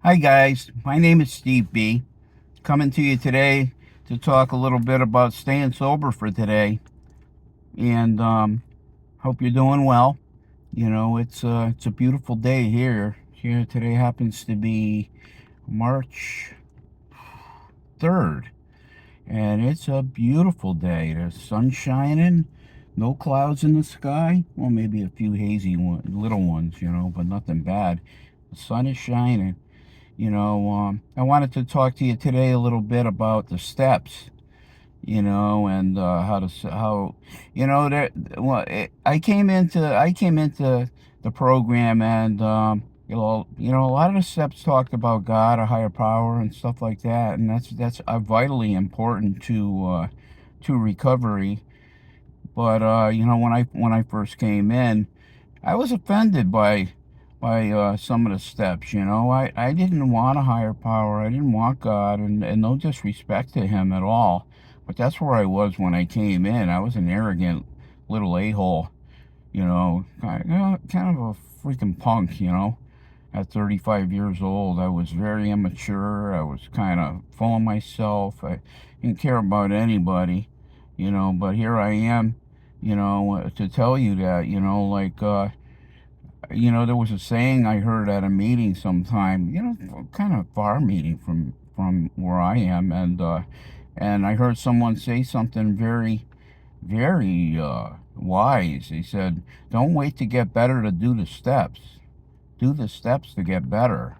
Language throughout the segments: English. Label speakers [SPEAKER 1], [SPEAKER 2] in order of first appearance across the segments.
[SPEAKER 1] Hi guys, my name is Steve B. Coming to you today to talk a little bit about staying sober for today, and hope you're doing well. You know, it's a beautiful day here. Here today happens to be March 3rd, and it's a beautiful day. The sun's shining, no clouds in the sky. Well, maybe a few hazy little ones, but nothing bad. The sun is shining. I wanted to talk to you today a little bit about the steps, and how, there. Well, I came into the program, and a lot of the steps talked about God, a higher power, and stuff like that, and that's vitally important to recovery. But when I first came in, I was offended by some of the steps. I didn't want a higher power. I didn't want God, and no disrespect to him at all. But that's where I was when I came in. I was an arrogant little a-hole, kind of a freaking punk, At 35 years old, I was very immature. I was kind of full of myself. I didn't care about anybody, but here I am, to tell you that, there was a saying I heard at a meeting sometime, kind of far meeting from where I am, and I heard someone say something very, very wise. He said, "Don't wait to get better to do the steps. Do the steps to get better."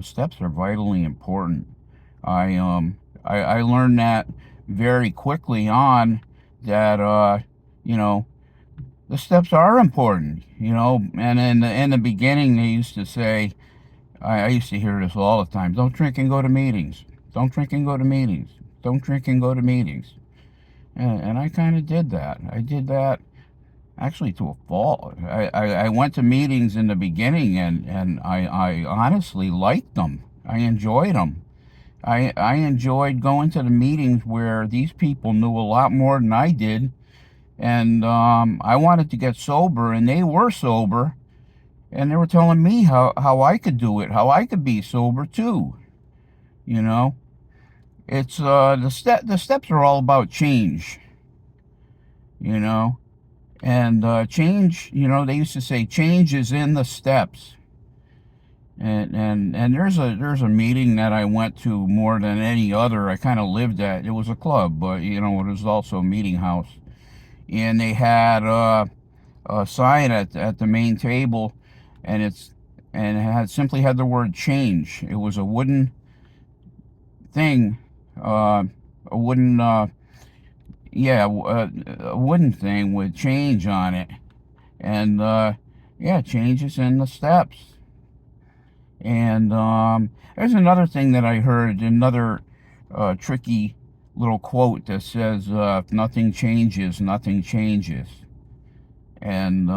[SPEAKER 1] Steps are vitally important. I learned that very quickly on that you know the steps are important, and in the beginning they used to say, I used to hear this all the time: don't drink and go to meetings, don't drink and go to meetings, don't drink and go to meetings. And I kind of did that. I did that actually to a fault. I went to meetings in the beginning, and I honestly liked them. I enjoyed them. I enjoyed going to the meetings where these people knew a lot more than I did, and I wanted to get sober, and they were sober, and they were telling me how I could do it, how I could be sober too. You know, it's the steps are all about change. You know, and change. They used to say change is in the steps. And there's a meeting that I went to more than any other. I kind of lived at. It was a club, but it was also a meeting house, and they had a sign at the main table, and it had simply had the word change. It was a wooden thing, a wooden a wooden thing with change on it, and yeah, change is in the steps. And there's another thing that I heard, another tricky little quote that says, "If nothing changes, nothing changes." And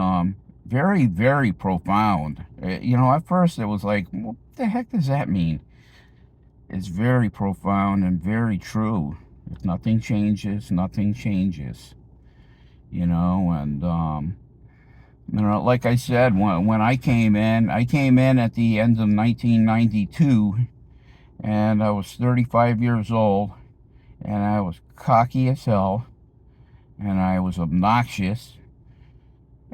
[SPEAKER 1] very, very profound. At first it was like, what the heck does that mean? It's very profound and very true. If nothing changes, nothing changes. And like I said, when I came in at the end of 1992, and I was 35 years old, and I was cocky as hell, and I was obnoxious.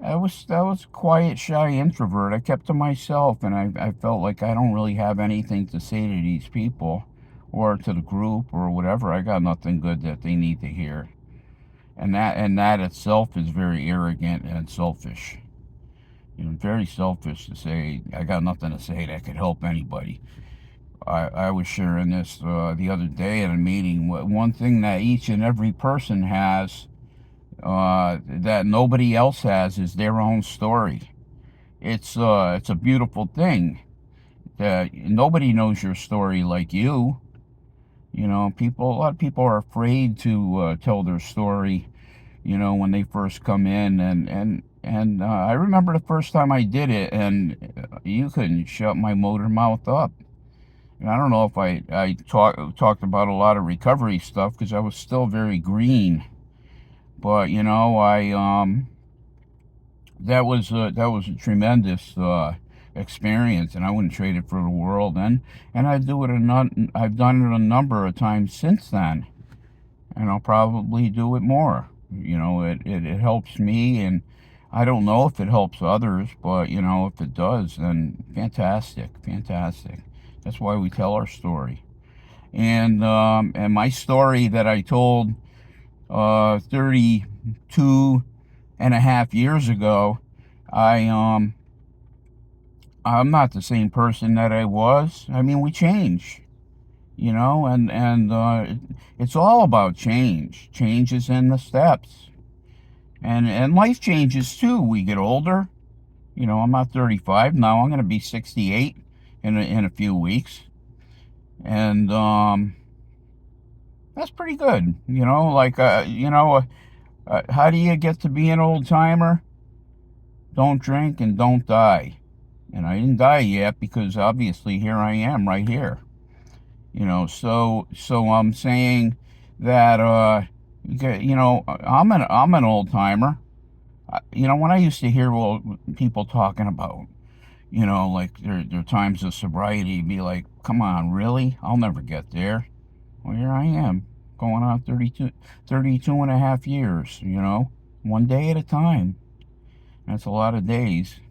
[SPEAKER 1] I was a quiet, shy introvert. I kept to myself, and I felt like I don't really have anything to say to these people or to the group or whatever. I got nothing good that they need to hear. And that itself is very arrogant and selfish. Very selfish to say I got nothing to say that could help anybody. I was sharing this the other day at a meeting. One thing that each and every person has that nobody else has is their own story. It's a beautiful thing that nobody knows your story like you. A lot of people are afraid to tell their story, when they first come in, and I remember the first time I did it, and you couldn't shut my motor mouth up. And I don't know if I talked about a lot of recovery stuff because I was still very green, but I that was a tremendous experience, and I wouldn't trade it for the world. And I've I've done it a number of times since then, and I'll probably do it more. It helps me, and I don't know if it helps others, but if it does, then fantastic, fantastic. That's why we tell our story. And my story that I told 32 and a half years ago, I I'm not the same person that I was. I mean, we change, and it's all about change. Changes in the steps, and life changes too. We get older. I'm not 35 now. I'm going to be 68 in a few weeks, and that's pretty good. How do you get to be an old timer? Don't drink and don't die. And I didn't die yet because obviously here I am right here. So I'm saying that I'm an old timer. When I used to hear people talking about like their times of sobriety, be like, come on, really? I'll never get there. Well, here I am, going on 32 and a half years, one day at a time. That's a lot of days,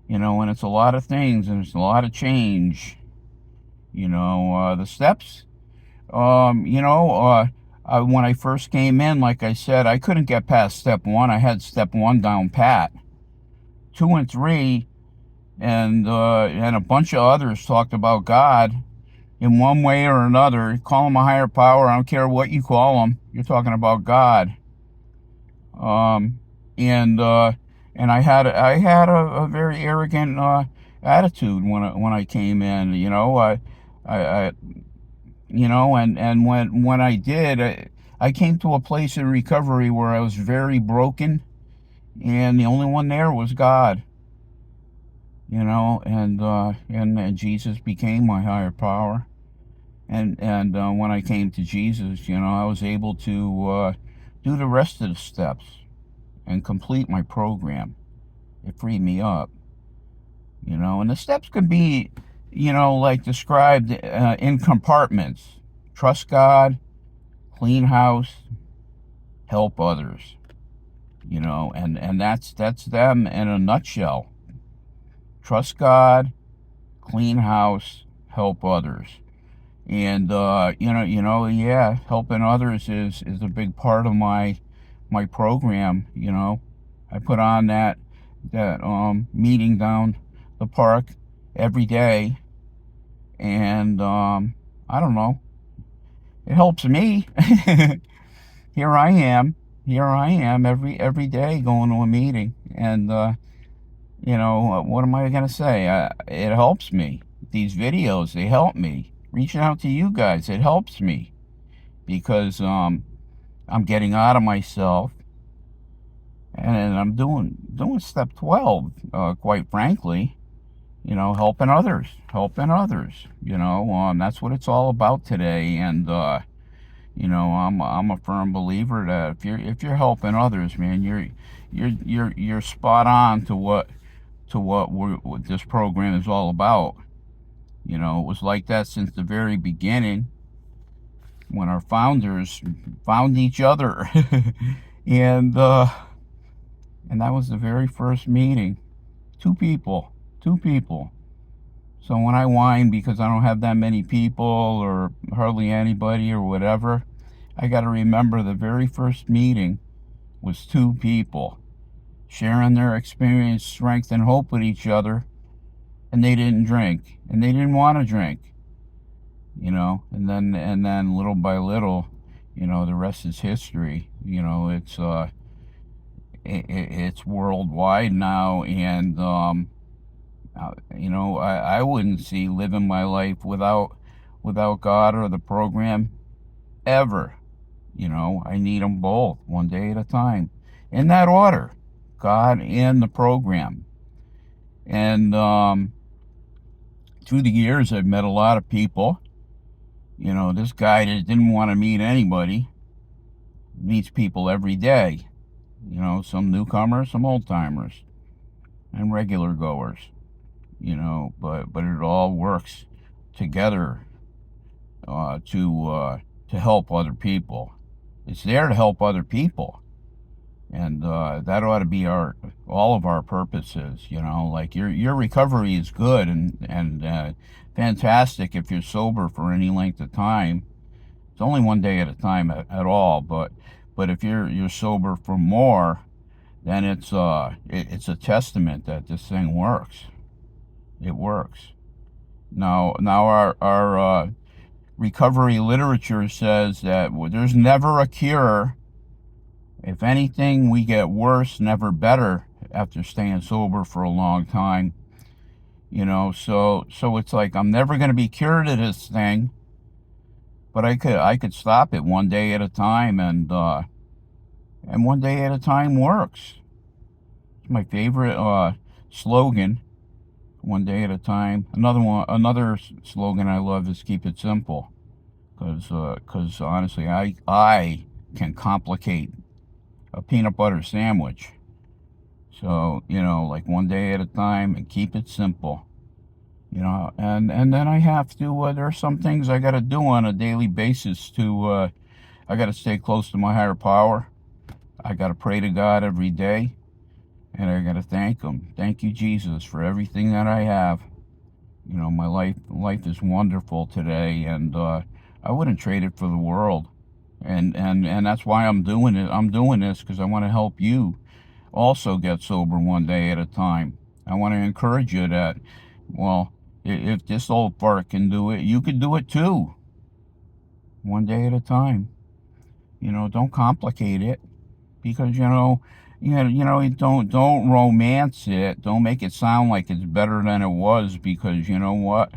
[SPEAKER 1] and it's a lot of things, and it's a lot of change. The steps, when I first came in, like I said, I couldn't get past step one. I had step one down pat. Two and three, and a bunch of others talked about God in one way or another. Call him a higher power. I don't care what you call him. You're talking about God. Um, and I had a very arrogant attitude when I came in. I and when I did, I came to a place in recovery where I was very broken, and the only one there was God. And Jesus became my higher power. And when I came to Jesus, I was able to do the rest of the steps and complete my program. It freed me up, and the steps could be, like described in compartments: trust God, clean house, help others, and that's them in a nutshell. Trust God, clean house, help others. And yeah, helping others is a big part of my program. I put on that meeting down the park every day, and I don't know, it helps me. here I am here I am every day going to a meeting, and what am I gonna say? It helps me. These videos, they help me. Reaching out to you guys, it helps me, because I'm getting out of myself, and I'm doing step 12, quite frankly. Helping others. That's what it's all about today. And I'm a firm believer that if you're helping others, man, you're spot on to what this program is all about. It was like that since the very beginning, when our founders found each other. and that was the very first meeting. Two people. So when I whine because I don't have that many people or hardly anybody or whatever, I got to remember the very first meeting was two people sharing their experience, strength, and hope with each other, and they didn't drink, and they didn't want to drink. And then little by little, the rest is history. It's worldwide now, and I wouldn't see living my life without God or the program ever. I need them both, one day at a time, in that order: God and the program. And through the years, I've met a lot of people. This guy that didn't want to meet anybody meets people every day. Some newcomers, some old timers, and regular goers. but it all works together to help other people. It's there to help other people, and that ought to be all of our purposes. Like your recovery is good and fantastic if you're sober for any length of time. It's only one day at a time at all, but if you're sober for more, then it's a testament that this thing works. It works. Now our recovery literature says that there's never a cure. If anything, we get worse, never better after staying sober for a long time. So it's like I'm never going to be cured of this thing, but I could stop it one day at a time, and one day at a time works. It's my favorite slogan. One day at a time. Another slogan I love is keep it simple, because honestly, I can complicate a peanut butter sandwich. So like one day at a time and keep it simple. And then I have to. There are some things I got to do on a daily basis to. I got to stay close to my higher power. I got to pray to God every day, and I got to thank Him. Thank you, Jesus, for everything that I have. My life is wonderful today, and I wouldn't trade it for the world. And that's why I'm doing it. I'm doing this because I want to help you also get sober one day at a time. I want to encourage you that, well, if this old fart can do it, you can do it too. One day at a time. Don't complicate it, because don't romance it. Don't make it sound like it's better than it was, because you know what?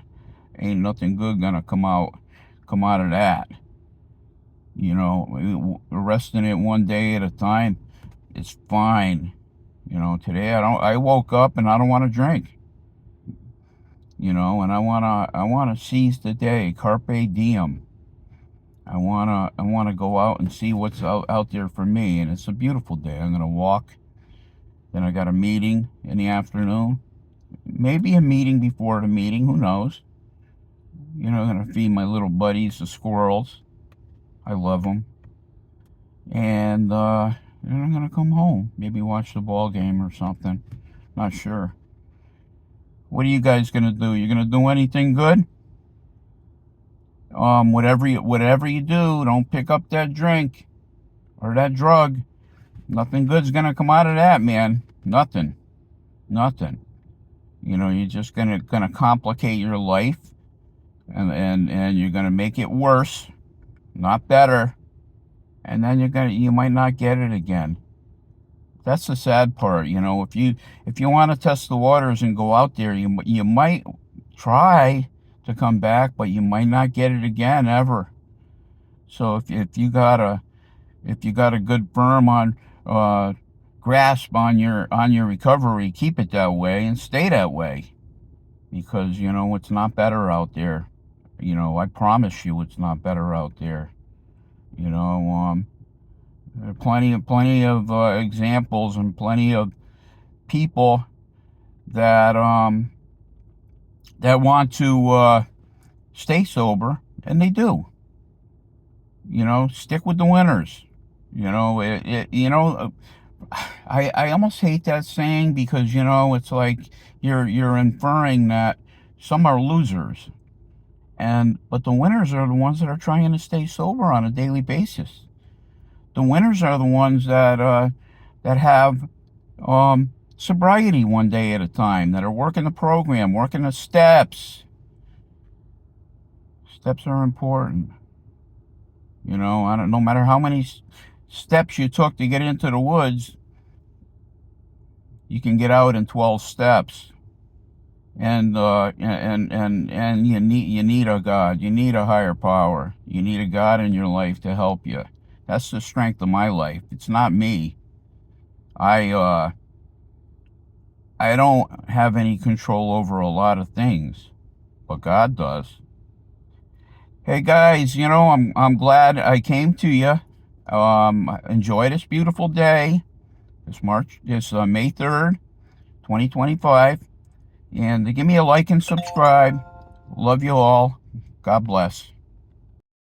[SPEAKER 1] Ain't nothing good gonna come out of that. Arresting it one day at a time, it's fine. Today I woke up and I don't want to drink. And I wanna seize the day, carpe diem. I wanna go out and see what's out there for me, and it's a beautiful day. I'm gonna walk. Then I got a meeting in the afternoon. Maybe a meeting before the meeting. Who knows? I'm gonna feed my little buddies, the squirrels. I love them. And then I'm gonna come home. Maybe watch the ball game or something. Not sure. What are you guys gonna do? You gonna do anything good? Whatever you do, don't pick up that drink or that drug. Nothing good's gonna come out of that, man. Nothing. You're just gonna complicate your life, and you're gonna make it worse, not better. And then you might not get it again. That's the sad part. If you want to test the waters and go out there, you might try to come back, but you might not get it again ever. So if you got a good firm on grasp on your recovery, keep it that way and stay that way, because it's not better out there. I promise you, it's not better out there. There are plenty of examples and plenty of people that want to stay sober, and they do. Stick with the winners. I almost hate that saying, because it's like you're inferring that some are losers, but the winners are the ones that are trying to stay sober on a daily basis. The winners are the ones that have sobriety one day at a time, that are working the program, working the steps. Steps are important. No matter how many steps you took to get into the woods, you can get out in 12 steps. And you need a God. You need a higher power. You need a God in your life to help you. That's the strength of my life. It's not me. I don't have any control over a lot of things, but God does. Hey guys, I'm glad I came to you. Enjoy this beautiful day. This May 3rd, 2025. And give me a like and subscribe. Love you all. God bless.